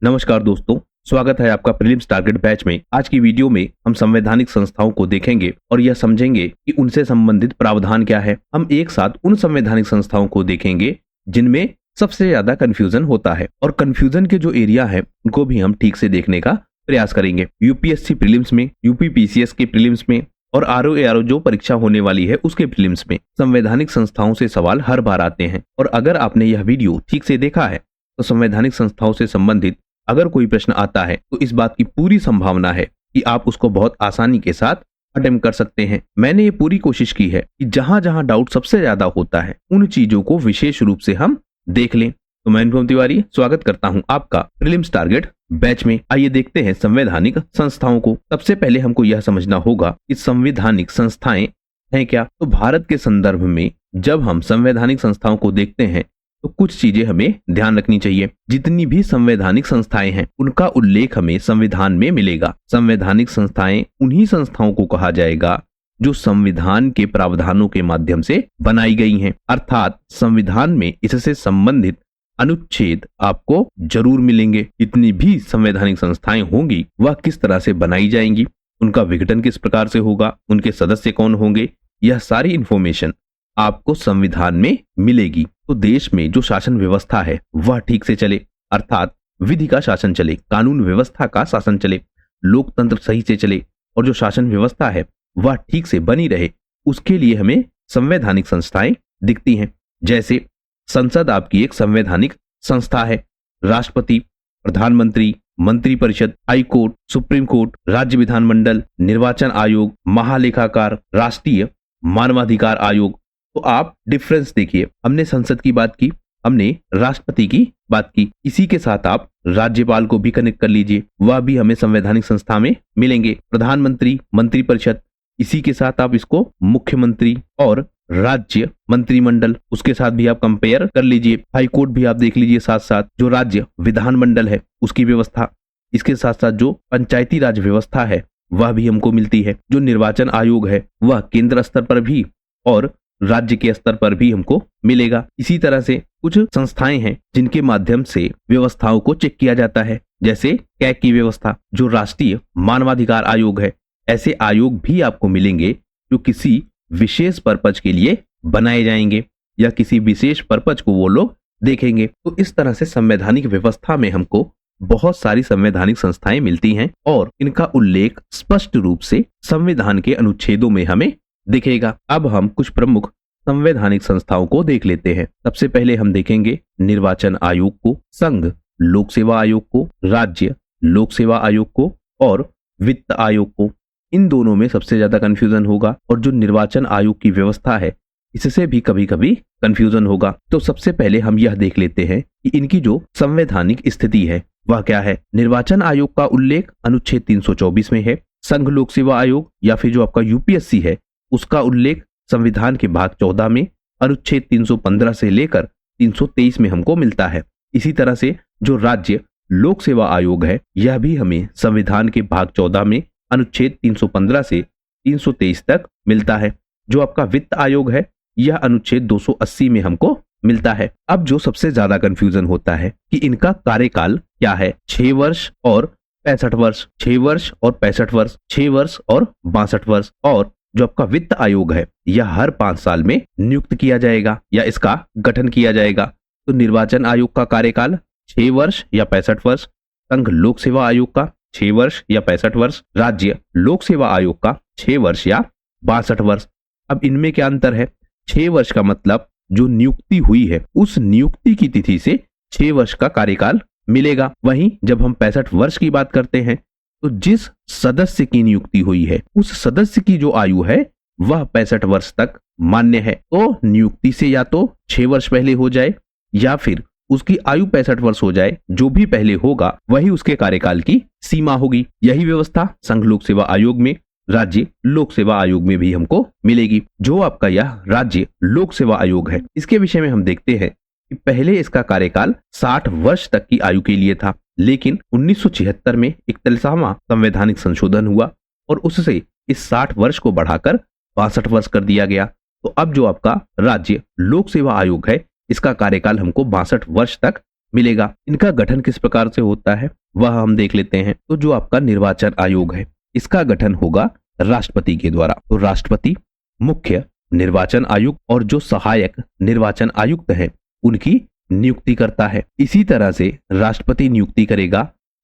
नमस्कार दोस्तों, स्वागत है आपका प्रीलिम्स टारगेट बैच में। आज की वीडियो में हम संवैधानिक संस्थाओं को देखेंगे और यह समझेंगे कि उनसे संबंधित प्रावधान क्या है। हम एक साथ उन संवैधानिक संस्थाओं को देखेंगे जिनमें सबसे ज्यादा कंफ्यूजन होता है और कंफ्यूजन के जो एरिया है उनको भी हम ठीक से देखने का प्रयास करेंगे। यूपीएससी प्रीलिम्स में, यूपी पीसीएस के प्रीलिम्स में और आरओ जो परीक्षा होने वाली है उसके प्रीलिम्स में संवैधानिक संस्थाओं से सवाल हर बार आते हैं। और अगर आपने यह वीडियो ठीक से देखा है तो संवैधानिक संस्थाओं से संबंधित अगर कोई प्रश्न आता है तो इस बात की पूरी संभावना है कि आप उसको बहुत आसानी के साथ अटेम्प्ट कर सकते हैं। मैंने ये पूरी कोशिश की है कि जहां जहां डाउट सबसे ज्यादा होता है उन चीजों को विशेष रूप से हम देख लें। तो मैं अनुपम तिवारी स्वागत करता हूं आपका प्रीलिम्स टारगेट बैच में। आइए देखते हैं संवैधानिक संस्थाओं को। सबसे पहले हमको यह समझना होगा कि संवैधानिक संस्थाएं हैं क्या। तो भारत के संदर्भ में जब हम संवैधानिक संस्थाओं को देखते हैं तो कुछ चीजें हमें ध्यान रखनी चाहिए। जितनी भी संवैधानिक संस्थाएं हैं उनका उल्लेख हमें संविधान में मिलेगा। संवैधानिक संस्थाएं उन्हीं संस्थाओं को कहा जाएगा जो संविधान के प्रावधानों के माध्यम से बनाई गई हैं, अर्थात संविधान में इससे संबंधित अनुच्छेद आपको जरूर मिलेंगे। जितनी भी संवैधानिक संस्थाएं होंगी वह किस तरह से बनाई जाएंगी, उनका विघटन किस प्रकार से होगा, उनके सदस्य कौन होंगे, यह सारी इंफॉर्मेशन आपको संविधान में मिलेगी। तो देश में जो शासन व्यवस्था है वह ठीक से चले, अर्थात विधि का शासन चले, कानून व्यवस्था का शासन चले, लोकतंत्र सही से चले और जो शासन व्यवस्था है वह ठीक से बनी रहे, उसके लिए हमें संवैधानिक संस्थाएं दिखती हैं। जैसे संसद आपकी एक संवैधानिक संस्था है। राष्ट्रपति, प्रधानमंत्री, मंत्रिपरिषद, हाई कोर्ट, सुप्रीम कोर्ट, राज्य विधानमंडल, निर्वाचन आयोग, महालेखाकार, राष्ट्रीय मानवाधिकार आयोग। तो आप डिफरेंस देखिए, हमने संसद की बात की, हमने राष्ट्रपति की बात की, इसी के साथ आप राज्यपाल को भी कनेक्ट कर लीजिए, वह भी हमें संवैधानिक संस्था में मिलेंगे। प्रधानमंत्री, मंत्रिपरिषद, इसी के साथ आप इसको मुख्यमंत्री और राज्य मंत्रिमंडल उसके साथ भी आप कंपेयर कर लीजिए। हाई कोर्ट भी आप देख लीजिए, साथ साथ जो राज्य विधानमंडल है उसकी व्यवस्था, इसके साथ साथ जो पंचायती राज व्यवस्था है वह भी हमको मिलती है। जो निर्वाचन आयोग है वह केंद्र स्तर पर भी और राज्य के स्तर पर भी हमको मिलेगा। इसी तरह से कुछ संस्थाएं हैं जिनके माध्यम से व्यवस्थाओं को चेक किया जाता है, जैसे कैग की व्यवस्था, जो राष्ट्रीय मानवाधिकार आयोग है। ऐसे आयोग भी आपको मिलेंगे जो किसी विशेष पर्पज के लिए बनाए जाएंगे या किसी विशेष पर्पज को वो लोग देखेंगे। तो इस तरह से संवैधानिक व्यवस्था में हमको बहुत सारी संवैधानिक संस्थाएं मिलती हैं और इनका उल्लेख स्पष्ट रूप से संविधान के अनुच्छेदों में हमें दिखेगा। अब हम कुछ प्रमुख संवैधानिक संस्थाओं को देख लेते हैं। सबसे पहले हम देखेंगे निर्वाचन आयोग को, संघ लोक सेवा आयोग को, राज्य लोक सेवा आयोग को और वित्त आयोग को। इन दोनों में सबसे ज्यादा कंफ्यूजन होगा और जो निर्वाचन आयोग की व्यवस्था है इससे भी कभी कभी कंफ्यूजन होगा। तो सबसे पहले हम यह देख लेते हैं कि इनकी जो संवैधानिक स्थिति है वह क्या है। निर्वाचन आयोग का उल्लेख अनुच्छेद 324 में है। संघ लोक सेवा आयोग या फिर जो आपका यूपीएससी है उसका उल्लेख संविधान के भाग 14 में अनुच्छेद 315 से लेकर 323 में हमको मिलता है। इसी तरह से जो राज्य लोक सेवा आयोग है यह भी हमें संविधान के भाग 14 में अनुच्छेद 315 से 323 तक मिलता है। जो आपका वित्त आयोग है यह अनुच्छेद 280 में हमको मिलता है। अब जो सबसे ज्यादा कंफ्यूजन होता है कि इनका कार्यकाल क्या है, 6 वर्ष और 65 वर्ष, 6 वर्ष और 65 वर्ष, 6 वर्ष और 62 वर्ष। और जो आपका वित्त आयोग है यह हर 5 साल में नियुक्त किया जाएगा या इसका गठन किया जाएगा। तो निर्वाचन आयोग का कार्यकाल 6 वर्ष या 65 वर्ष, संघ लोक सेवा आयोग का 6 वर्ष या 65 वर्ष, राज्य लोक सेवा आयोग का 6 वर्ष या 62 वर्ष। अब इनमें क्या अंतर है? 6 वर्ष का मतलब जो नियुक्ति हुई है उस नियुक्ति की तिथि से 6 वर्ष का कार्यकाल मिलेगा। वहीं जब हम 65 वर्ष की बात करते हैं तो जिस सदस्य की नियुक्ति हुई है उस सदस्य की जो आयु है वह 65 वर्ष तक मान्य है। तो नियुक्ति से या तो 6 वर्ष पहले हो जाए या फिर उसकी आयु 65 वर्ष हो जाए, जो भी पहले होगा वही उसके कार्यकाल की सीमा होगी। यही व्यवस्था संघ लोक सेवा आयोग में, राज्य लोक सेवा आयोग में भी हमको मिलेगी। जो आपका यह राज्य लोक सेवा आयोग है इसके विषय में हम देखते हैं कि पहले इसका कार्यकाल 60 वर्ष तक की आयु के लिए था, लेकिन 1976 में 41वां संवैधानिक संशोधन हुआ और उससे इस 60 वर्ष को बढ़ाकर 62 वर्ष कर दिया गया। तो अब जो आपका राज्य लोक सेवा आयोग है इसका कार्यकाल हमको 62 वर्ष तक मिलेगा। इनका गठन किस प्रकार से होता है वह हम देख लेते हैं। तो जो आपका निर्वाचन आयोग है इसका गठन होगा राष्ट्रपति के द्वारा। तो राष्ट्रपति मुख्य निर्वाचन आयुक्त और जो सहायक निर्वाचन आयुक्त है उनकी नियुक्ति करता है। इसी तरह से राष्ट्रपति नियुक्ति करेगा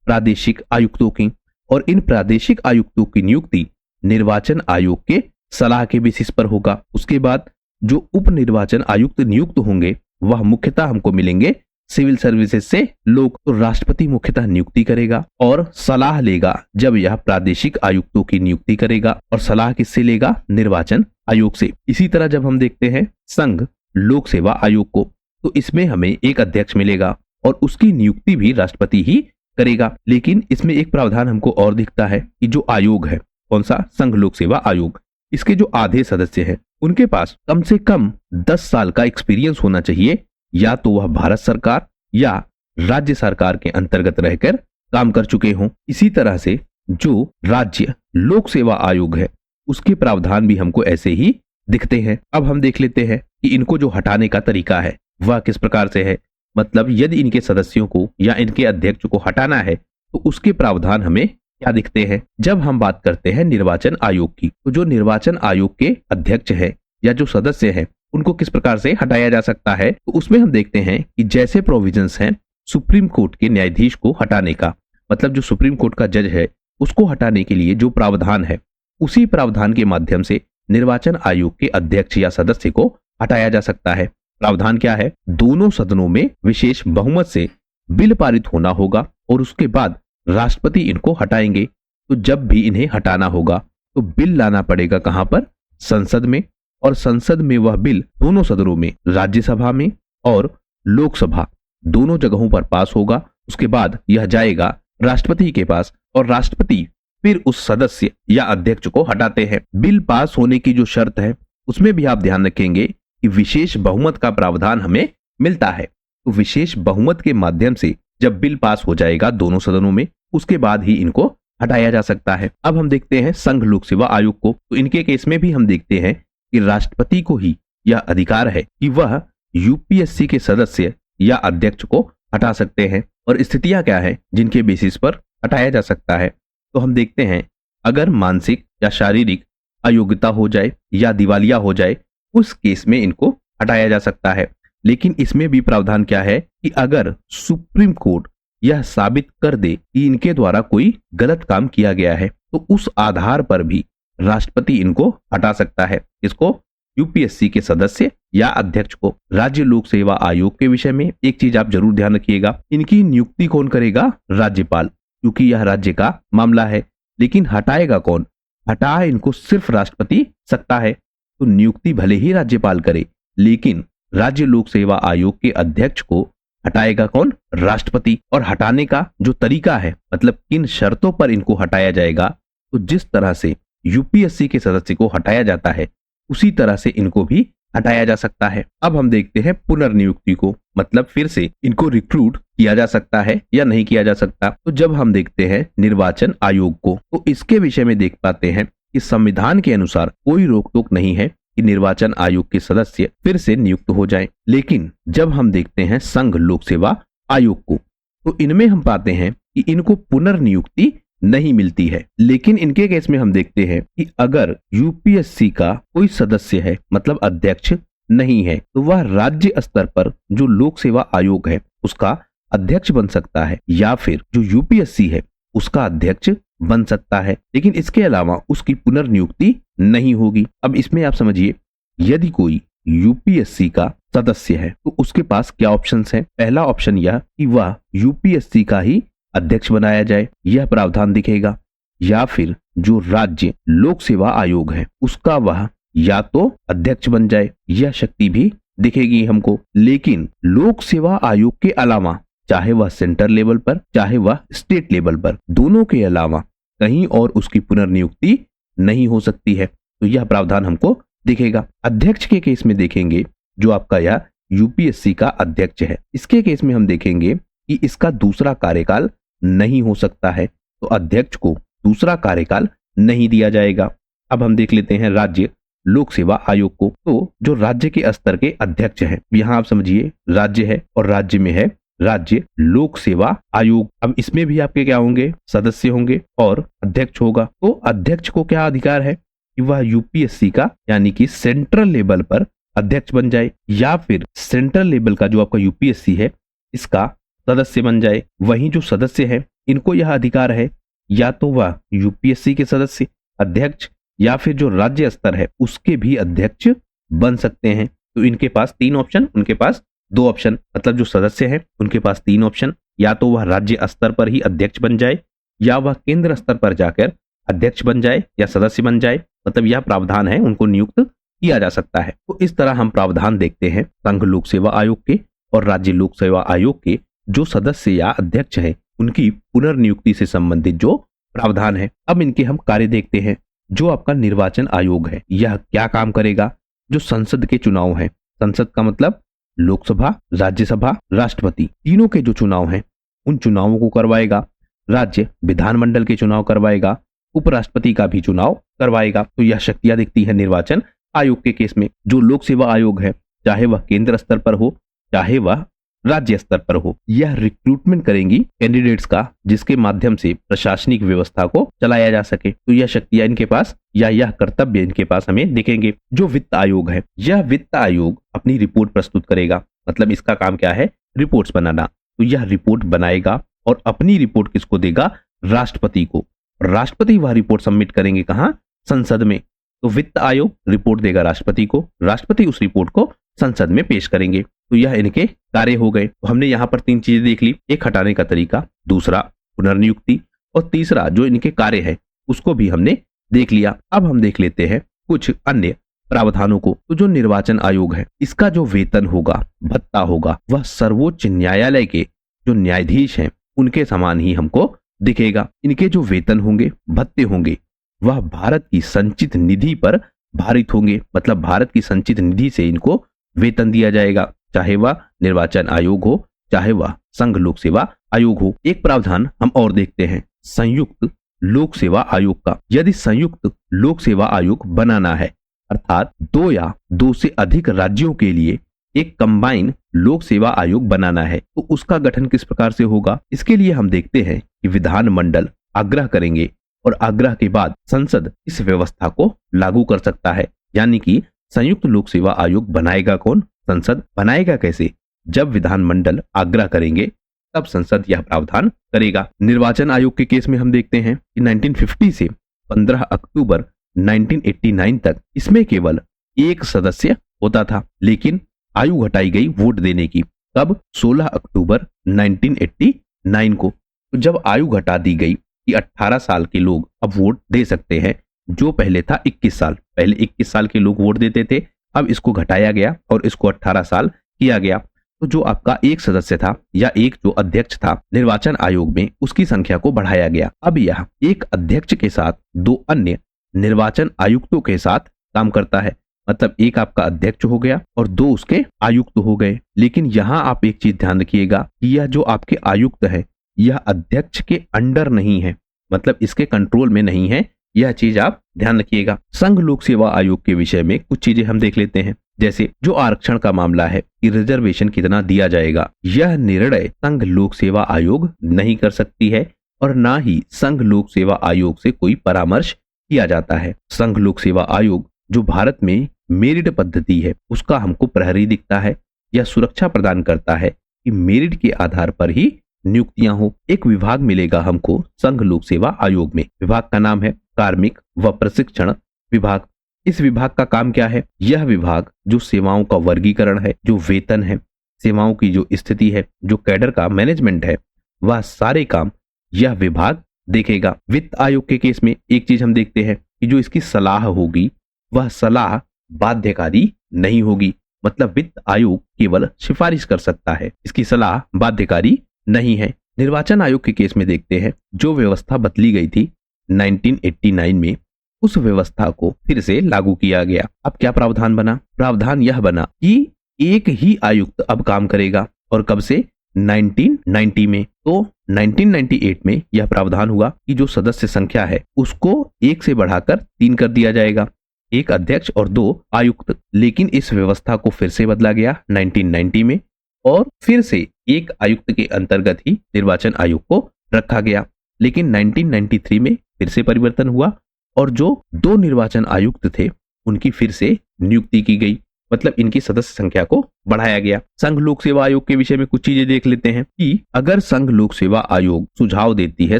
प्रादेशिक आयुक्तों की, और इन प्रादेशिक आयुक्तों की नियुक्ति निर्वाचन आयोग के सलाह के बेसिस पर होगा। उसके बाद जो उप निर्वाचन आयुक्त नियुक्त होंगे वह मुख्यतः हमको मिलेंगे सिविल सर्विसेज से लोग। तो राष्ट्रपति मुख्यतः नियुक्ति करेगा और सलाह लेगा जब यह प्रादेशिक आयुक्तों की नियुक्ति करेगा, और सलाह किससे लेगा? निर्वाचन आयोग से। इसी तरह जब हम देखते हैं संघ लोक सेवा आयोग को, तो इसमें हमें एक अध्यक्ष मिलेगा और उसकी नियुक्ति भी राष्ट्रपति ही करेगा। लेकिन इसमें एक प्रावधान हमको और दिखता है कि जो आयोग है, कौन सा? संघ लोक सेवा आयोग, इसके जो आधे सदस्य हैं उनके पास कम से कम 10 साल का एक्सपीरियंस होना चाहिए, या तो वह भारत सरकार या राज्य सरकार के अंतर्गत रहकर काम कर चुके हों। इसी तरह से जो राज्य लोक सेवा आयोग है उसके प्रावधान भी हमको ऐसे ही दिखते हैं। अब हम देख लेते हैं कि इनको जो हटाने का तरीका है वह किस प्रकार से है। मतलब यदि इनके सदस्यों को या इनके अध्यक्ष को हटाना है तो उसके प्रावधान हमें क्या दिखते हैं। जब हम बात करते हैं निर्वाचन आयोग की, तो जो निर्वाचन आयोग के अध्यक्ष है या जो सदस्य है उनको किस प्रकार से हटाया जा सकता है, तो उसमें हम देखते हैं कि जैसे प्रोविजंस हैं सुप्रीम कोर्ट के न्यायाधीश को हटाने का, मतलब जो सुप्रीम कोर्ट का जज है उसको हटाने के लिए जो प्रावधान है उसी प्रावधान के माध्यम से निर्वाचन आयोग के अध्यक्ष या सदस्य को हटाया जा सकता है। प्रावधान क्या है? दोनों सदनों में विशेष बहुमत से बिल पारित होना होगा और उसके बाद राष्ट्रपति इनको हटाएंगे। तो जब भी इन्हें हटाना होगा तो बिल लाना पड़ेगा कहां पर? संसद में, और संसद में वह बिल दोनों सदनों में, राज्यसभा में और लोकसभा दोनों जगहों पर पास होगा। उसके बाद यह जाएगा राष्ट्रपति के पास और राष्ट्रपति फिर उस सदस्य या अध्यक्ष को हटाते हैं। बिल पास होने की जो शर्त है उसमें भी आप ध्यान रखेंगे कि विशेष बहुमत का प्रावधान हमें मिलता है। तो विशेष बहुमत के माध्यम से जब बिल पास हो जाएगा दोनों सदनों में, उसके बाद ही इनको हटाया जा सकता है। अब हम देखते हैं संघ लोक सेवा आयोग को। तो इनके केस में भी हम देखते हैं कि राष्ट्रपति को ही यह अधिकार है कि वह यूपीएससी के सदस्य या अध्यक्ष को हटा सकते हैं। और स्थितियां क्या है जिनके बेसिस पर हटाया जा सकता है? तो हम देखते हैं अगर मानसिक या शारीरिक अयोग्यता हो जाए या दिवालिया हो जाए, उस केस में इनको हटाया जा सकता है। लेकिन इसमें भी प्रावधान क्या है कि अगर सुप्रीम कोर्ट यह साबित कर दे कि इनके द्वारा कोई गलत काम किया गया है तो उस आधार पर भी राष्ट्रपति इनको हटा सकता है। इसको यूपीएससी के सदस्य या अध्यक्ष को। राज्य लोक सेवा आयोग के विषय में एक चीज आप जरूर ध्यान रखिएगा, इनकी नियुक्ति कौन करेगा? राज्यपाल, क्योंकि यह राज्य का मामला है। लेकिन हटाएगा कौन? हटा इनको सिर्फ राष्ट्रपति सकता है। तो नियुक्ति भले ही राज्यपाल करे, लेकिन राज्य लोक सेवा आयोग के अध्यक्ष को हटाएगा कौन? राष्ट्रपति। और हटाने का जो तरीका है, मतलब किन शर्तों पर इनको हटाया जाएगा, तो जिस तरह से यूपीएससी के सदस्य को हटाया जाता है उसी तरह से इनको भी हटाया जा सकता है। अब हम देखते हैं पुनर्नियुक्ति को, मतलब फिर से इनको रिक्रूट किया जा सकता है या नहीं किया जा सकता। तो जब हम देखते हैं निर्वाचन आयोग को, तो इसके विषय में देख पाते हैं कि संविधान के अनुसार कोई रोक टोक नहीं है कि निर्वाचन आयोग के सदस्य फिर से नियुक्त हो जाएं। लेकिन जब हम देखते हैं संघ लोक सेवा आयोग को, तो इनमें हम पाते हैं कि इनको पुनर्नियुक्ति नहीं मिलती है। लेकिन इनके केस में हम देखते हैं कि अगर यूपीएससी का कोई सदस्य है, मतलब अध्यक्ष नहीं है, तो वह राज्य स्तर पर जो लोक सेवा आयोग है उसका अध्यक्ष बन सकता है, या फिर जो यूपीएससी है उसका अध्यक्ष बन सकता है। लेकिन इसके अलावा उसकी पुनर्नियुक्ति नहीं होगी। अब इसमें आप समझिए, यदि कोई यूपीएससी का सदस्य है तो उसके पास क्या ऑप्शंस हैं? पहला ऑप्शन यह कि वह यूपीएससी का ही अध्यक्ष बनाया जाए, यह प्रावधान दिखेगा, या फिर जो राज्य लोक सेवा आयोग है उसका वह या तो अध्यक्ष बन जाए, यह शक्ति भी दिखेगी हमको। लेकिन लोक सेवा आयोग के अलावा, चाहे वह सेंटर लेवल पर चाहे वह स्टेट लेवल पर, दोनों के अलावा कहीं और उसकी पुनर्नियुक्ति नहीं हो सकती है। तो यह प्रावधान हमको दिखेगा। अध्यक्ष के केस में देखेंगे, जो आपका यह यूपीएससी का अध्यक्ष है, इसके केस में हम देखेंगे कि इसका दूसरा कार्यकाल नहीं हो सकता है, तो अध्यक्ष को दूसरा कार्यकाल नहीं दिया जाएगा। अब हम देख लेते हैं राज्य लोक सेवा आयोग को। तो जो राज्य के स्तर के अध्यक्ष हैं, यहां आप समझिए राज्य है और राज्य में है राज्य लोक सेवा आयोग। अब इसमें भी आपके क्या होंगे, सदस्य होंगे और अध्यक्ष होगा। तो अध्यक्ष को क्या अधिकार है कि वह यूपीएससी का यानी कि सेंट्रल लेवल पर अध्यक्ष बन जाए, या फिर सेंट्रल लेवल का जो आपका यूपीएससी है इसका सदस्य बन जाए। वहीं जो सदस्य है इनको यह अधिकार है या तो वह यूपीएससी के सदस्य अध्यक्ष या फिर जो राज्य स्तर है उसके भी अध्यक्ष बन सकते हैं। तो इनके पास 3 ऑप्शन, उनके पास 2 ऑप्शन, मतलब जो सदस्य हैं उनके पास 3 ऑप्शन, या तो वह राज्य स्तर पर ही अध्यक्ष बन जाए, या वह केंद्र स्तर पर जाकर अध्यक्ष बन जाए या सदस्य बन जाए। मतलब यह प्रावधान है, उनको नियुक्त किया जा सकता है। तो इस तरह हम प्रावधान देखते हैं संघ लोक सेवा आयोग के और राज्य लोक सेवा आयोग के जो सदस्य या अध्यक्ष हैं उनकी पुनर्नियुक्ति से संबंधित जो प्रावधान है। अब इनके हम कार्य देखते हैं। जो आपका निर्वाचन आयोग है यह क्या काम करेगा, जो संसद के चुनाव हैं, संसद का मतलब लोकसभा, राज्यसभा, राष्ट्रपति, तीनों के जो चुनाव हैं उन चुनावों को करवाएगा। राज्य विधानमंडल के चुनाव करवाएगा, उपराष्ट्रपति का भी चुनाव करवाएगा। तो यह शक्तियां दिखती है निर्वाचन आयोग के केस में। जो लोक सेवा आयोग है चाहे वह केंद्र स्तर पर हो चाहे वह राज्य स्तर पर हो, यह रिक्रूटमेंट करेंगी कैंडिडेट्स का जिसके माध्यम से प्रशासनिक व्यवस्था को चलाया जा सके। तो यह शक्तियां इनके पास या यह कर्तव्य इनके पास हमें दिखेंगे। जो वित्त आयोग है यह वित्त आयोग अपनी रिपोर्ट प्रस्तुत करेगा, मतलब इसका काम क्या है, रिपोर्ट्स बनाना। तो यह रिपोर्ट बनाएगा और अपनी रिपोर्ट किसको देगा, राष्ट्रपति को। राष्ट्रपति वह रिपोर्ट सबमिट करेंगे कहां, संसद में। तो वित्त आयोग रिपोर्ट देगा राष्ट्रपति को, राष्ट्रपति उस रिपोर्ट को संसद में पेश करेंगे। तो यह इनके कार्य हो गए। तो हमने यहाँ पर 3 चीजें देख ली, एक हटाने का तरीका, दूसरा पुनर्नियुक्ति और तीसरा जो इनके कार्य है उसको भी हमने देख लिया। अब हम देख लेते हैं कुछ अन्य प्रावधानों को। तो जो निर्वाचन आयोग है इसका जो वेतन होगा, भत्ता होगा, वह सर्वोच्च न्यायालय के जो न्यायाधीश हैं उनके समान ही हमको दिखेगा। इनके जो वेतन होंगे, भत्ते होंगे, वह भारत की संचित निधि पर भारित होंगे। मतलब भारत की संचित निधि से इनको वेतन दिया जाएगा, चाहे वह निर्वाचन आयोग हो चाहे वह संघ लोक सेवा आयोग हो। एक प्रावधान हम और देखते हैं संयुक्त लोक सेवा आयोग का। यदि संयुक्त लोक सेवा आयोग बनाना है, अर्थात 2 या 2 से अधिक राज्यों के लिए एक कंबाइन लोक सेवा आयोग बनाना है, तो उसका गठन किस प्रकार से होगा। इसके लिए हम देखते हैं कि विधानमंडल आग्रह करेंगे और आग्रह के बाद संसद इस व्यवस्था को लागू कर सकता है। यानी कि संयुक्त लोक सेवा आयोग बनाएगा कौन, संसद। बनाएगा कैसे, जब विधानमंडल आग्रह करेंगे तब संसद यह प्रावधान करेगा। निर्वाचन आयोग के केस में हम देखते हैं कि 1950 से 15 अक्टूबर 1989 तक इसमें केवल एक सदस्य होता था, लेकिन आयु घटाई गई वोट देने की। कब, 16 अक्टूबर 1989 को। तो जब आयु घटा दी गई कि 18 साल के लोग अब वोट दे सकते हैं, जो पहले था 21 साल, पहले 21 साल के लोग वोट देते थे, अब इसको घटाया गया और इसको 18 साल किया गया। तो जो आपका एक सदस्य था या एक जो अध्यक्ष था निर्वाचन आयोग में, उसकी संख्या को बढ़ाया गया। अब यह एक अध्यक्ष के साथ 2 अन्य निर्वाचन आयुक्तों के साथ काम करता है। मतलब एक आपका अध्यक्ष हो गया और 2 उसके आयुक्त हो गए। लेकिन यहाँ आप एक चीज ध्यान रखिएगा कि यह जो आपके आयुक्त है यह अध्यक्ष के अंडर नहीं है, मतलब इसके कंट्रोल में नहीं है। यह चीज आप ध्यान रखिएगा। संघ लोक सेवा आयोग के विषय में कुछ चीजें हम देख लेते हैं। जैसे जो आरक्षण का मामला है कि रिजर्वेशन कितना दिया जाएगा, यह निर्णय संघ लोक सेवा आयोग नहीं कर सकती है और ना ही संघ लोक सेवा आयोग से कोई परामर्श किया जाता है। संघ लोक सेवा आयोग जो भारत में मेरिट पद्धति है उसका हमको प्रहरी दिखता है। यह सुरक्षा प्रदान करता है कि मेरिट के आधार पर ही नियुक्तियां हो। एक विभाग मिलेगा हमको संघ लोक सेवा आयोग में, विभाग का नाम है कार्मिक व प्रशिक्षण विभाग। इस विभाग का काम क्या है, यह विभाग जो सेवाओं का वर्गीकरण है, जो वेतन है, सेवाओं की जो स्थिति है, जो कैडर का मैनेजमेंट है, वह सारे काम यह विभाग देखेगा। वित्त आयोग के केस में एक चीज हम देखते हैं कि जो इसकी सलाह होगी वह सलाह बाध्यकारी नहीं होगी। मतलब वित्त आयोग केवल सिफारिश कर सकता है, इसकी सलाह बाध्यकारी नहीं है। निर्वाचन आयोग के केस में देखते हैं जो व्यवस्था बदली गई थी 1989 में, उस व्यवस्था को फिर से लागू किया गया। अब क्या प्रावधान बना, प्रावधान यह बना कि एक ही आयुक्त अब काम करेगा। और कब से, 1990 में। तो 1998 में यह प्रावधान हुआ कि जो सदस्य संख्या है उसको 1 से बढ़ाकर 3 कर दिया जाएगा, एक अध्यक्ष और 2 आयुक्त। लेकिन इस व्यवस्था को फिर से बदला गया 1990 में और फिर से एक आयुक्त के अंतर्गत ही निर्वाचन आयोग को रखा गया। लेकिन 1993 में फिर से परिवर्तन हुआ और जो 2 निर्वाचन आयुक्त थे उनकी फिर से नियुक्ति की गई, मतलब इनकी सदस्य संख्या को बढ़ाया गया। संघ लोक सेवा आयोग के विषय में कुछ चीजें देख लेते हैं कि अगर संघ लोक सेवा आयोग सुझाव देती है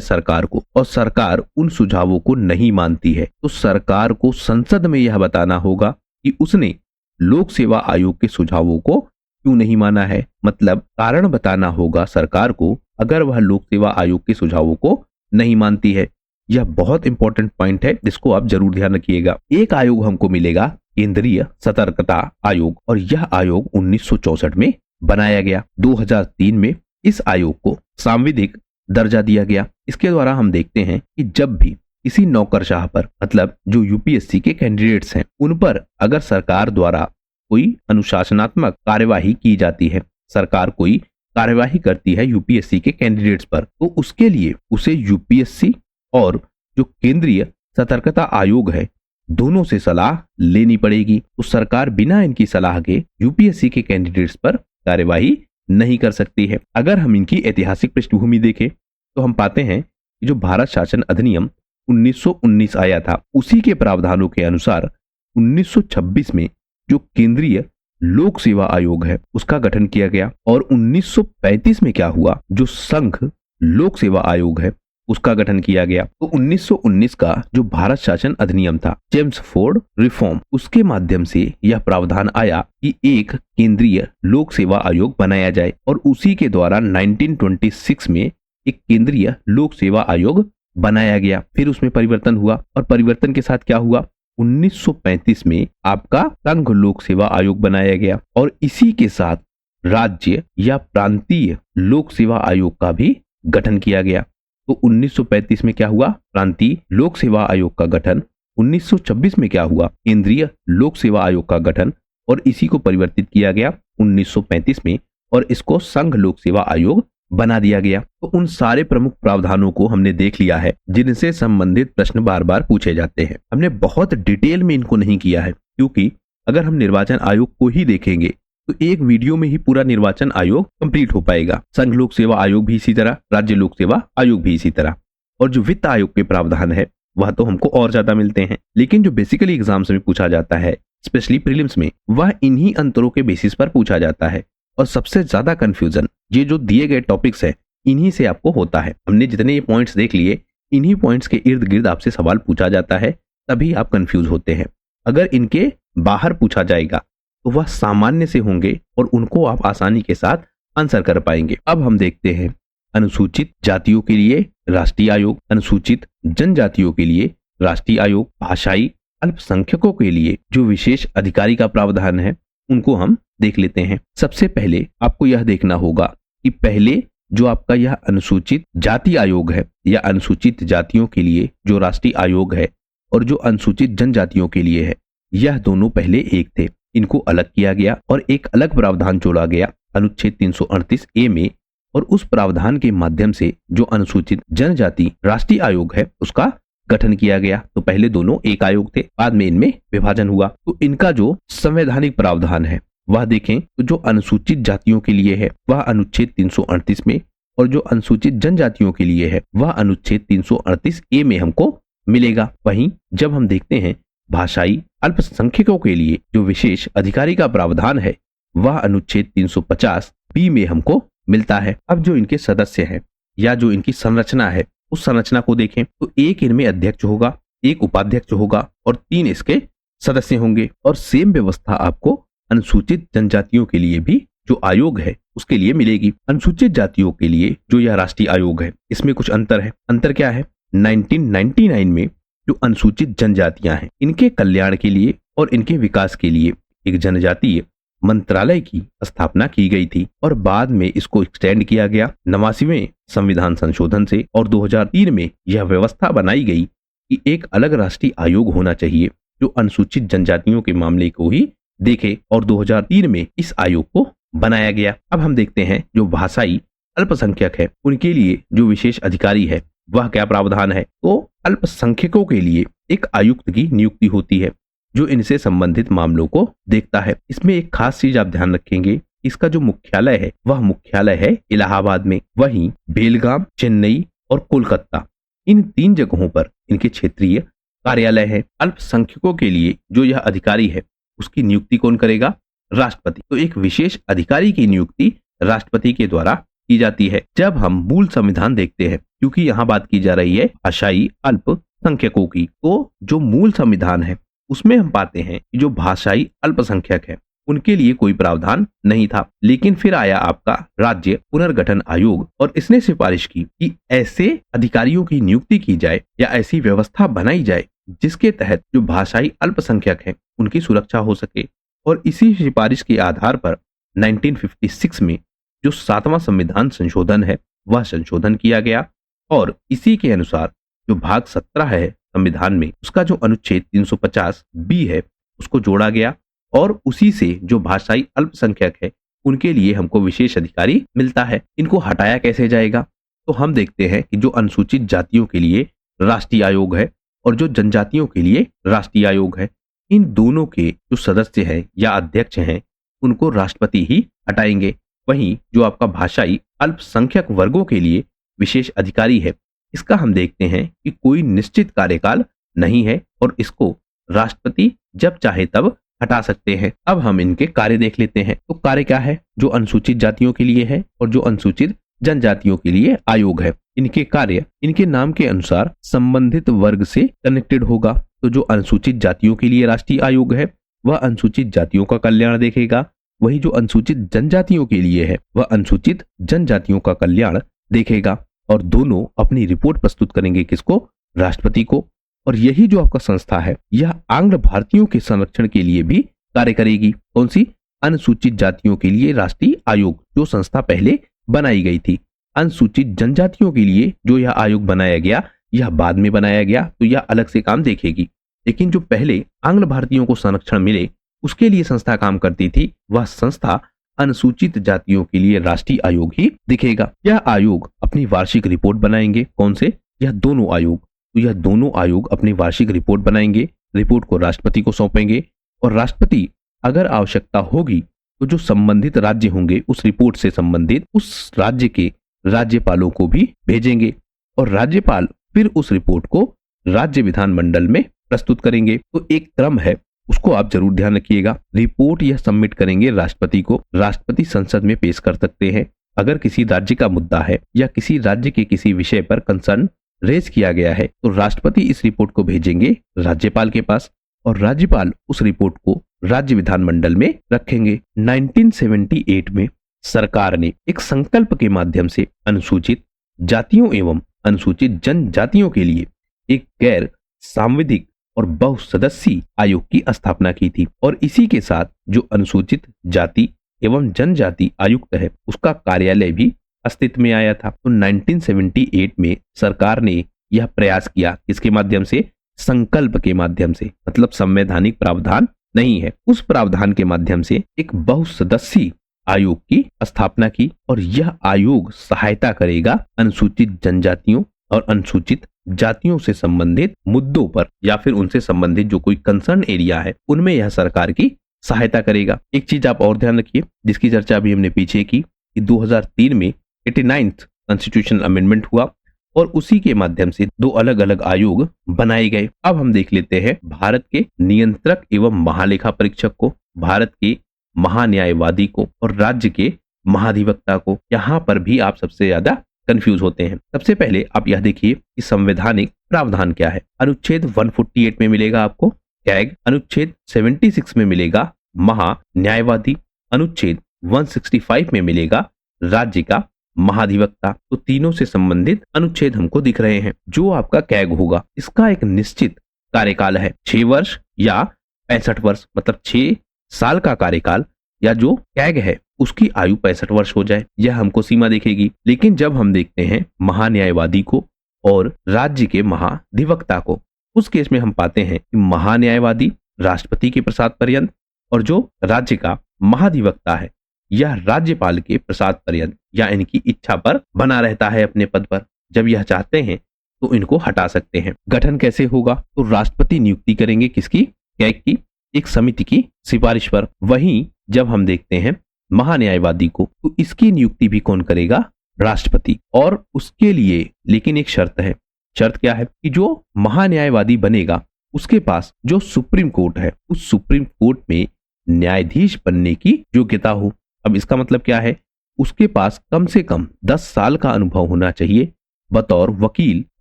सरकार को और सरकार उन सुझावों को नहीं मानती है तो सरकार को संसद में यह बताना होगा कि उसने लोक सेवा आयोग के सुझावों को क्यों नहीं माना है। मतलब कारण बताना होगा सरकार को अगर वह लोक सेवा आयोग के सुझावों को नहीं मानती है। यह बहुत इंपॉर्टेंट पॉइंट है जिसको आप जरूर ध्यान रखिएगा। एक आयोग हमको मिलेगा केंद्रीय सतर्कता आयोग और यह आयोग 1964 में बनाया गया। 2003 में इस आयोग को सांविधिक दर्जा दिया गया। इसके द्वारा हम देखते हैं कि जब भी किसी नौकरशाह पर, मतलब जो यूपीएससी के कैंडिडेट्स हैं, उन पर अगर सरकार द्वारा कोई अनुशासनात्मक कार्यवाही की जाती है, सरकार कोई कार्यवाही करती है यूपीएससी के कैंडिडेट्स पर, तो उसके लिए उसे यूपीएससी और जो केंद्रीय सतर्कता आयोग है दोनों से सलाह लेनी पड़ेगी। तो सरकार बिना इनकी सलाह के यूपीएससी के कैंडिडेट्स पर कार्यवाही नहीं कर सकती है। अगर हम इनकी ऐतिहासिक पृष्ठभूमि देखें तो हम पाते हैं कि जो भारत शासन अधिनियम 1919 आया था उसी के प्रावधानों के अनुसार 1926 में जो केंद्रीय लोक सेवा आयोग है उसका गठन किया गया और 1935 में क्या हुआ, जो संघ लोक सेवा आयोग है उसका गठन किया गया। तो 1919 का जो भारत शासन अधिनियम था, चेम्सफोर्ड रिफॉर्म, उसके माध्यम से यह प्रावधान आया कि एक केंद्रीय लोक सेवा आयोग बनाया जाए और उसी के द्वारा 1926 में एक केंद्रीय लोक सेवा आयोग बनाया गया। फिर उसमें परिवर्तन हुआ और परिवर्तन के साथ क्या हुआ, 1935 में आपका संघ लोक सेवा आयोग बनाया गया और इसी के साथ राज्य या प्रांतीय लोक सेवा आयोग का भी गठन किया गया। तो 1935 में क्या हुआ, प्रांतीय लोक सेवा आयोग का गठन। 1926 में क्या हुआ, केंद्रीय लोक सेवा आयोग का गठन और इसी को परिवर्तित किया गया 1935 में और इसको संघ लोक सेवा आयोग बना दिया गया। तो उन सारे प्रमुख प्रावधानों को हमने देख लिया है जिनसे संबंधित प्रश्न बार बार पूछे जाते हैं। हमने बहुत डिटेल में इनको नहीं किया है क्योंकि अगर हम निर्वाचन आयोग को ही देखेंगे तो एक वीडियो में ही पूरा निर्वाचन आयोग कंप्लीट हो पाएगा। संघ लोक सेवा आयोग भी इसी तरह, राज्य लोक सेवा आयोग भी इसी तरह, और जो वित्त आयोग के प्रावधान है वह तो हमको और ज्यादा मिलते हैं। लेकिन जो बेसिकली एग्जाम्स में पूछा जाता है, स्पेशली प्रीलिम्स में, वह इन्हीं अंतरों के बेसिस पर पूछा जाता है और सबसे ज्यादा कंफ्यूजन ये जो दिए गए टॉपिक्स है इन्हीं से आपको होता है। हमने जितने ये पॉइंट्स देख लिए, इन्हीं पॉइंट्स के इर्द गिर्द आपसे सवाल पूछा जाता है, तभी आप कंफ्यूज होते हैं। अगर इनके बाहर पूछा जाएगा तो वह सामान्य से होंगे और उनको आप आसानी के साथ आंसर कर पाएंगे। अब हम देखते हैं अनुसूचित जातियों के लिए राष्ट्रीय आयोग, अनुसूचित जनजातियों के लिए राष्ट्रीय आयोग, भाषाई अल्पसंख्यकों के लिए जो विशेष अधिकारी का प्रावधान है उनको हम देख लेते हैं। सबसे पहले आपको यह देखना होगा कि पहले जो आपका यह अनुसूचित जाति आयोग है या अनुसूचित जातियों के लिए जो राष्ट्रीय आयोग है और जो अनुसूचित जनजातियों के लिए है, यह दोनों पहले एक थे। इनको अलग किया गया और एक अलग प्रावधान जोड़ा गया अनुच्छेद 338 ए में और उस प्रावधान के माध्यम से जो अनुसूचित जनजाति राष्ट्रीय आयोग है उसका गठन किया गया। तो पहले दोनों एक आयोग थे, बाद में इनमें विभाजन हुआ। तो इनका जो संवैधानिक प्रावधान है वह देखें तो जो अनुसूचित जातियों के लिए है वह अनुच्छेद 338 में और जो अनुसूचित जनजातियों के लिए है वह अनुच्छेद 338 ए में हमको मिलेगा। वहीं जब हम देखते हैं भाषाई अल्पसंख्यकों के लिए जो विशेष अधिकारी का प्रावधान है वह अनुच्छेद 350 बी में हमको मिलता है। अब जो इनके सदस्य हैं या जो इनकी संरचना है उस संरचना को देखें तो एक इनमें अध्यक्ष होगा, एक उपाध्यक्ष होगा और 3 इसके सदस्य होंगे। और सेम व्यवस्था आपको अनुसूचित जनजातियों के लिए भी जो आयोग है उसके लिए मिलेगी। अनुसूचित जातियों के लिए जो यह राष्ट्रीय आयोग है इसमें कुछ अंतर है। अंतर क्या है, 1999 में जो अनुसूचित जनजातियां हैं इनके कल्याण के लिए और इनके विकास के लिए एक जनजातीय मंत्रालय की स्थापना की गई थी और बाद में इसको एक्सटेंड किया गया 89वें संविधान संशोधन से और 2003 में यह व्यवस्था बनाई गई कि एक अलग राष्ट्रीय आयोग होना चाहिए जो अनुसूचित जनजातियों के मामले को ही देखे और 2003 में इस आयोग को बनाया गया। अब हम देखते हैं जो भाषाई अल्पसंख्यक है उनके लिए जो विशेष अधिकारी है वह क्या प्रावधान है। तो अल्पसंख्यकों के लिए एक आयुक्त की नियुक्ति होती है जो इनसे संबंधित मामलों को देखता है। इसमें एक खास चीज आप ध्यान रखेंगे इसका जो मुख्यालय है वह मुख्यालय है इलाहाबाद में। वहीं बेलगाम, चेन्नई और कोलकाता, इन 3 जगहों पर इनके क्षेत्रीय कार्यालय है। अल्पसंख्यकों के लिए जो यह अधिकारी है उसकी नियुक्ति कौन करेगा? राष्ट्रपति। तो एक विशेष अधिकारी की नियुक्ति राष्ट्रपति के द्वारा की जाती है। जब हम मूल संविधान देखते हैं, क्योंकि यहाँ बात की जा रही है भाषाई अल्पसंख्यकों की, तो जो मूल संविधान है उसमें हम पाते हैं कि जो भाषाई अल्पसंख्यक है उनके लिए कोई प्रावधान नहीं था। लेकिन फिर आया आपका राज्य पुनर्गठन आयोग और इसने सिफारिश की कि ऐसे अधिकारियों की नियुक्ति की जाए या ऐसी व्यवस्था बनाई जाए जिसके तहत जो भाषाई अल्पसंख्यक हैं उनकी सुरक्षा हो सके। और इसी सिफारिश के आधार पर 1956 में जो 7वां संविधान संशोधन है वह संशोधन किया गया और इसी के अनुसार जो भाग 17 है संविधान में उसका जो अनुच्छेद 350 बी है उसको जोड़ा गया और उसी से जो भाषाई अल्पसंख्यक है उनके लिए हमको विशेष अधिकारी मिलता है। इनको हटाया कैसे जाएगा? तो हम देखते हैं कि जो अनुसूचित जातियों के लिए राष्ट्रीय आयोग है और जो जनजातियों के लिए राष्ट्रीय आयोग है, इन दोनों के जो सदस्य हैं या अध्यक्ष हैं उनको राष्ट्रपति ही हटाएंगे। वहीं जो आपका भाषाई अल्पसंख्यक वर्गों के लिए विशेष अधिकारी है, इसका हम देखते हैं कि कोई निश्चित कार्यकाल नहीं है और इसको राष्ट्रपति जब चाहे तब हटा सकते हैं। अब हम इनके कार्य देख लेते हैं। तो कार्य क्या है? जो अनुसूचित जातियों के लिए है और जो अनुसूचित जनजातियों के लिए आयोग है, इनके कार्य इनके नाम के अनुसार संबंधित वर्ग से कनेक्टेड होगा। तो जो अनुसूचित जातियों के लिए राष्ट्रीय आयोग है वह अनुसूचित जातियों का कल्याण देखेगा, वही जो अनुसूचित जनजातियों के लिए है वह अनुसूचित जनजातियों का कल्याण देखेगा और दोनों अपनी रिपोर्ट प्रस्तुत करेंगे किसको? राष्ट्रपति को। और यही जो आपका संस्था है यह आंग्ल भारतीयों के संरक्षण के लिए भी कार्य करेगी। कौन सी? अनुसूचित जातियों के लिए राष्ट्रीय आयोग, जो संस्था पहले बनाई गई थी। अनुसूचित जनजातियों के लिए जो यह आयोग बनाया गया यह बाद में बनाया गया, तो यह अलग से काम देखेगी। लेकिन जो पहले आंग्ल भारतीयों को संरक्षण मिले उसके लिए संस्था काम करती थी, वह संस्था अनुसूचित जातियों के लिए राष्ट्रीय आयोग ही दिखेगा। यह आयोग अपनी वार्षिक रिपोर्ट बनाएंगे। कौन से? यह दोनों आयोग। तो यह दोनों आयोग अपनी वार्षिक रिपोर्ट बनाएंगे, रिपोर्ट को राष्ट्रपति को सौंपेंगे और राष्ट्रपति अगर आवश्यकता होगी तो जो संबंधित राज्य होंगे उस रिपोर्ट से संबंधित उस राज्य के राज्यपालों को भी भेजेंगे और राज्यपाल फिर उस रिपोर्ट को राज्य विधानमंडल में प्रस्तुत करेंगे। तो एक क्रम है, उसको आप जरूर ध्यान रखिएगा। रिपोर्ट यह सबमिट करेंगे राष्ट्रपति को, राष्ट्रपति संसद में पेश कर सकते हैं। अगर किसी राज्य का मुद्दा है या किसी राज्य के किसी विषय पर कंसर्न रेज किया गया है तो राष्ट्रपति इस रिपोर्ट को भेजेंगे राज्यपाल के पास और राज्यपाल उस रिपोर्ट को राज्य विधानमंडल में रखेंगे। 1978 में सरकार ने एक संकल्प के माध्यम से अनुसूचित जातियों एवं अनुसूचित जनजातियों के लिए एक गैर सांविधिक और बहुसदस्यीय आयोग की स्थापना की थी और इसी के साथ जो अनुसूचित जाति एवं जनजाति आयुक्त है उसका कार्यालय भी अस्तित्व में आया था। तो 1978 में सरकार ने यह प्रयास किया, किसके माध्यम से? संकल्प के माध्यम से, मतलब संवैधानिक प्रावधान नहीं है, उस प्रावधान के माध्यम से एक बहुसदस्यीय आयोग की स्थापना की और यह आयोग सहायता करेगा अनुसूचित जनजातियों और अनुसूचित जातियों से संबंधित मुद्दों पर या फिर उनसे संबंधित जो कोई कंसर्न एरिया है उनमें यह सरकार की सहायता करेगा। एक चीज आप और ध्यान रखिए जिसकी चर्चा अभी हमने पीछे की कि 2003 में 89th कॉन्स्टिट्यूशनल अमेंडमेंट हुआ और उसी के माध्यम से 2 अलग अलग आयोग बनाए गए। अब हम देख लेते हैं भारत के नियंत्रक एवं महालेखा परीक्षक को, भारत के महान्यायवादी को और राज्य के महाधिवक्ता को। यहाँ पर भी आप सबसे ज्यादा कंफ्यूज होते हैं। सबसे पहले आप यह देखिए कि संवैधानिक प्रावधान क्या है। अनुच्छेद 148 में मिलेगा आपको कैग, अनुच्छेद 76 में मिलेगा महान्यायवादी, अनुच्छेद 165 में मिलेगा राज्य का महाधिवक्ता। तो तीनों से संबंधित अनुच्छेद हमको दिख रहे हैं। जो आपका कैग होगा इसका एक निश्चित कार्यकाल है, 6 वर्ष या 65 वर्ष, मतलब 6 साल का कार्यकाल, या जो कैग है उसकी आयु 65 वर्ष हो जाए, यह हमको सीमा देखेगी। लेकिन जब हम देखते हैं महान्यायवादी को और राज्य के महाधिवक्ता को, उस केस में हम पाते हैं कि महान्यायवादी राष्ट्रपति के प्रसाद पर्यंत और जो राज्य का महाधिवक्ता है यह राज्यपाल के प्रसाद पर्यंत या इनकी इच्छा पर बना रहता है अपने पद पर। जब यह चाहते हैं तो इनको हटा सकते हैं। गठन कैसे होगा? तो राष्ट्रपति नियुक्ति करेंगे किसकी? कैग की एक समिति की सिफारिश पर। वहीं जब हम देखते हैं महान्यायवादी को, तो इसकी नियुक्ति भी कौन करेगा? राष्ट्रपति। और उसके लिए लेकिन एक शर्त है। शर्त क्या है? कि जो महान्यायवादी बनेगा उसके पास जो सुप्रीम कोर्ट है, उस सुप्रीम कोर्ट में न्यायाधीश बनने की योग्यता हो। अब इसका मतलब क्या है? उसके पास कम से कम 10 साल का अनुभव होना चाहिए बतौर वकील।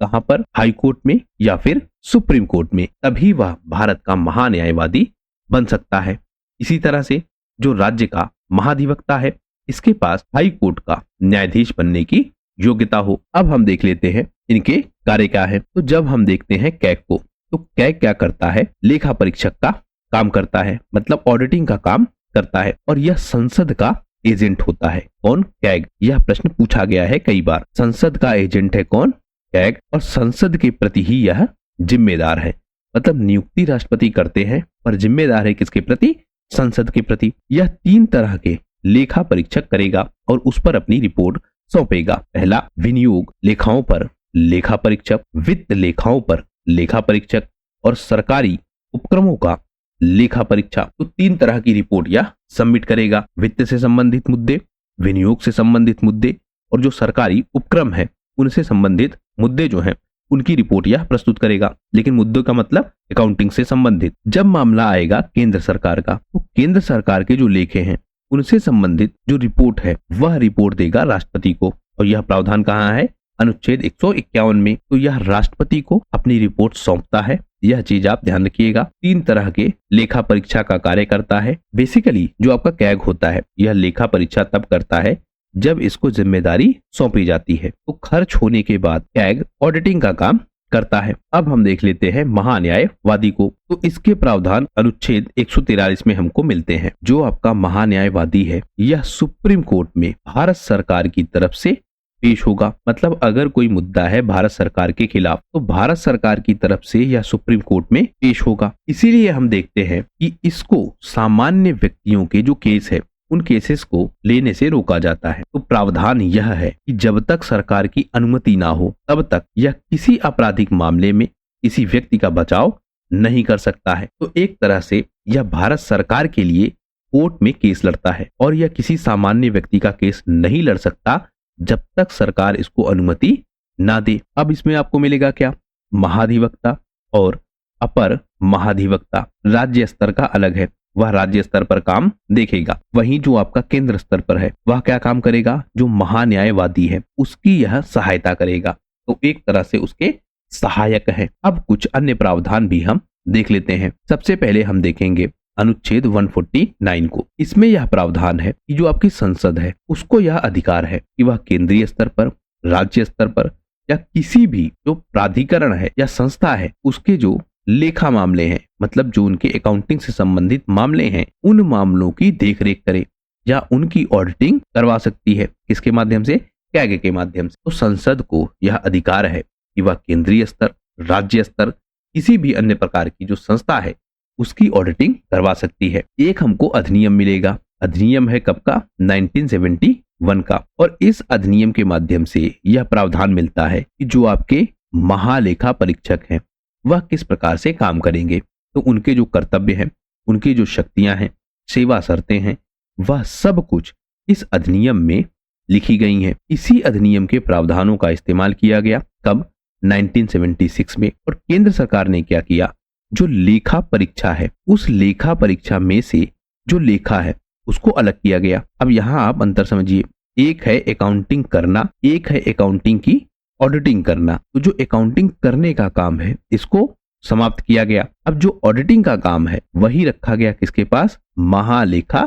कहां पर? हाई कोर्ट में या फिर सुप्रीम कोर्ट में, तभी वह भारत का महान्यायवादी बन सकता है। इसी तरह से जो राज्य का महाधिवक्ता है, इसके पास हाई कोर्ट का न्यायाधीश बनने की योग्यता हो। अब हम देख लेते हैं इनके कार्य क्या है। तो जब हम देखते हैं कैग को, तो कैग क्या करता है? लेखा परीक्षक का काम करता है, मतलब ऑडिटिंग का काम करता है, और यह संसद का एजेंट होता है। कौन? कैग। यह प्रश्न पूछा गया है कई बार। संसद का एजेंट है कौन? कैग। और संसद के प्रति ही यह जिम्मेदार है, मतलब नियुक्ति राष्ट्रपति करते हैं पर जिम्मेदार है किसके प्रति? संसद के प्रति। यह 3 तरह के लेखा परीक्षक करेगा और उस पर अपनी रिपोर्ट सौंपेगा। पहला, विनियोग लेखाओं पर लेखा परीक्षक, वित्त लेखाओं पर लेखा परीक्षक और सरकारी उपक्रमों का लेखा परीक्षा। तो 3 तरह की रिपोर्ट यह सबमिट करेगा। वित्त से संबंधित मुद्दे, विनियोग से संबंधित मुद्दे और जो सरकारी उपक्रम है उनसे संबंधित मुद्दे जो हैं उनकी रिपोर्ट यह प्रस्तुत करेगा। लेकिन मुद्दों का मतलब अकाउंटिंग से संबंधित। जब मामला आएगा केंद्र सरकार का, तो केंद्र सरकार के जो लेखे हैं उनसे संबंधित जो रिपोर्ट है वह रिपोर्ट देगा राष्ट्रपति को। और यह प्रावधान कहाँ है? अनुच्छेद 151 में। तो यह राष्ट्रपति को अपनी रिपोर्ट सौंपता है। यह चीज आप ध्यान रखिएगा। 3 तरह के लेखा परीक्षा का कार्य करता है। बेसिकली जो आपका कैग होता है, यह लेखा परीक्षा तब करता है जब इसको जिम्मेदारी सौंपी जाती है। तो खर्च होने के बाद कैग ऑडिटिंग का काम करता है। अब हम देख लेते हैं महान्यायवादी को। तो इसके प्रावधान अनुच्छेद 143 में हमको मिलते हैं। जो आपका महान्यायवादी है, यह सुप्रीम कोर्ट में भारत सरकार की तरफ से पेश होगा। मतलब अगर कोई मुद्दा है भारत सरकार के खिलाफ, तो भारत सरकार की तरफ से यह सुप्रीम कोर्ट में पेश होगा। इसीलिए हम देखते हैं कि इसको सामान्य व्यक्तियों के जो केस है उन केसेस को लेने से रोका जाता है। तो प्रावधान यह है कि जब तक सरकार की अनुमति ना हो तब तक यह किसी आपराधिक मामले में किसी व्यक्ति का बचाव नहीं कर सकता है। तो एक तरह से यह भारत सरकार के लिए कोर्ट में केस लड़ता है और यह किसी सामान्य व्यक्ति का केस नहीं लड़ सकता जब तक सरकार इसको अनुमति ना दे। अब इसमें आपको मिलेगा क्या? महाधिवक्ता और अपर महाधिवक्ता। राज्य स्तर का अलग है, वह राज्य स्तर पर काम देखेगा। वहीं जो आपका केंद्र स्तर पर है वह क्या काम करेगा? जो महान्यायवादी है उसकी यह सहायता करेगा। तो एक तरह से उसके सहायक है। अब कुछ अन्य प्रावधान भी हम देख लेते हैं। सबसे पहले हम देखेंगे अनुच्छेद 149 को। इसमें यह प्रावधान है कि जो आपकी संसद है उसको यह अधिकार है कि वह केंद्रीय स्तर पर, राज्य स्तर पर या किसी भी जो प्राधिकरण है या संस्था है उसके जो लेखा मामले हैं, मतलब जो उनके अकाउंटिंग से संबंधित मामले हैं, उन मामलों की देखरेख करे या उनकी ऑडिटिंग करवा सकती है। किसके माध्यम से? कैग के माध्यम से। तो संसद को यह अधिकार है कि वह केंद्रीय स्तर, राज्य स्तर, किसी भी अन्य प्रकार की जो संस्था है उसकी ऑडिटिंग करवा सकती है। एक हमको अधिनियम मिलेगा। अधिनियम है कब का? 1971 का। और इस अधिनियम के माध्यम से यह प्रावधान मिलता है कि जो आपके महालेखा परीक्षक हैं वह किस प्रकार से काम करेंगे। तो उनके जो कर्तव्य हैं, उनकी जो शक्तियां हैं, सेवा शर्तें हैं, वह सब कुछ इस अधिनियम में लिखी गई हैं। इसी अधिनियम के प्रावधानों का इस्तेमाल किया गया। कब? 1976 में। और केंद्र सरकार ने क्या किया? जो लेखा परीक्षा है उस लेखा परीक्षा में से जो लेखा है उसको अलग किया गया। अब यहां आप अंतर समझिए। एक है अकाउंटिंग करना, एक है अकाउंटिंग की ऑडिटिंग करना। तो जो अकाउंटिंग करने का काम है इसको समाप्त किया गया। अब जो ऑडिटिंग का काम है वही रखा गया किसके पास? महालेखा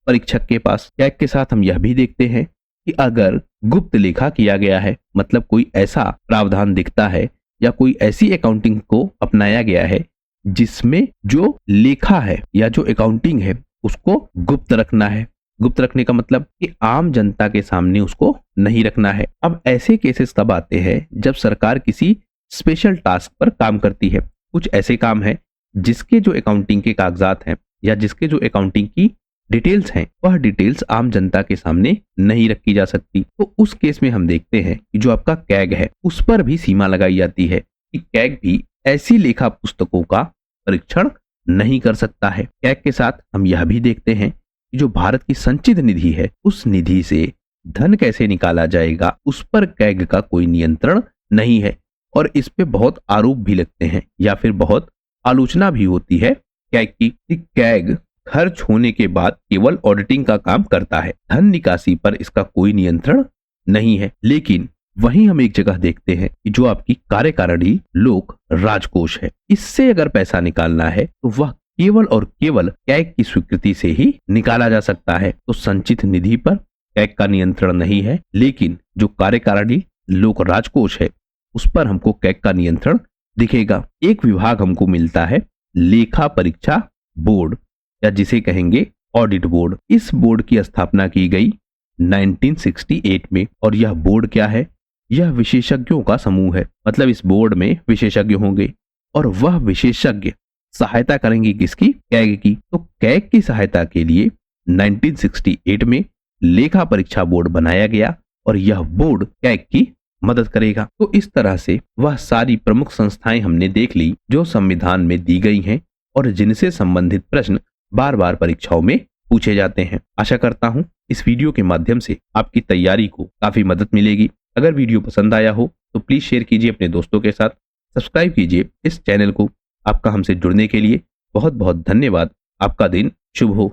परीक्षक के पास। कैग के साथ हम यह भी देखते हैं कि अगर गुप्त लेखा किया गया है, मतलब कोई ऐसा प्रावधान दिखता है या कोई ऐसी अकाउंटिंग को अपनाया गया है जिसमें जो लेखा है या जो अकाउंटिंग है उसको गुप्त रखना है। गुप्त रखने का मतलब कि आम जनता के सामने उसको नहीं रखना है। अब ऐसे केसेस तब आते हैं जब सरकार किसी स्पेशल टास्क पर काम करती है। कुछ ऐसे काम है जिसके जो अकाउंटिंग के कागजात हैं या जिसके जो अकाउंटिंग की डिटेल्स हैं वह डिटेल्स आम जनता के सामने नहीं रखी जा सकती। तो उस केस में हम देखते हैं कि जो आपका कैग है उस पर भी सीमा लगाई जाती है कि कैग भी ऐसी लेखा पुस्तकों का परीक्षण नहीं कर सकता है। कैग के साथ हम यह भी देखते हैं कि जो भारत की संचित निधि है उस निधि से धन कैसे निकाला जाएगा उस पर कैग का कोई नियंत्रण नहीं है और इस पे बहुत आरोप भी लगते हैं या फिर बहुत आलोचना भी होती है कैग की कि कैग खर्च होने के बाद केवल ऑडिटिंग का काम करता है, धन निकासी पर इसका कोई नियंत्रण नहीं है। लेकिन वहीं हम एक जगह देखते हैं कि जो आपकी कार्यकारिणी लोक राजकोष है, इससे अगर पैसा निकालना है तो वह केवल और केवल कैग की स्वीकृति से ही निकाला जा सकता है। तो संचित निधि पर कैग का नियंत्रण नहीं है, लेकिन जो कार्यकारिणी लोक राजकोष है उस पर हमको कैग का नियंत्रण दिखेगा। एक विभाग हमको मिलता है लेखा परीक्षा बोर्ड या जिसे कहेंगे ऑडिट बोर्ड। इस बोर्ड की स्थापना की गई 1968 में और यह बोर्ड क्या है, यह विशेषज्ञों का समूह है। मतलब इस बोर्ड में विशेषज्ञ होंगे और वह विशेषज्ञ सहायता करेंगे किसकी, कैग की। तो कैग की सहायता के लिए 1968 में लेखा परीक्षा बोर्ड बनाया गया और यह बोर्ड कैग की मदद करेगा। तो इस तरह से वह सारी प्रमुख संस्थाएं हमने देख ली जो संविधान में दी गई हैं और जिनसे संबंधित प्रश्न बार बार परीक्षाओं में पूछे जाते हैं। आशा करता हूं इस वीडियो के माध्यम से आपकी तैयारी को काफी मदद मिलेगी। अगर वीडियो पसंद आया हो तो प्लीज शेयर कीजिए अपने दोस्तों के साथ, सब्सक्राइब कीजिए इस चैनल को। आपका हमसे जुड़ने के लिए बहुत बहुत धन्यवाद। आपका दिन शुभ हो।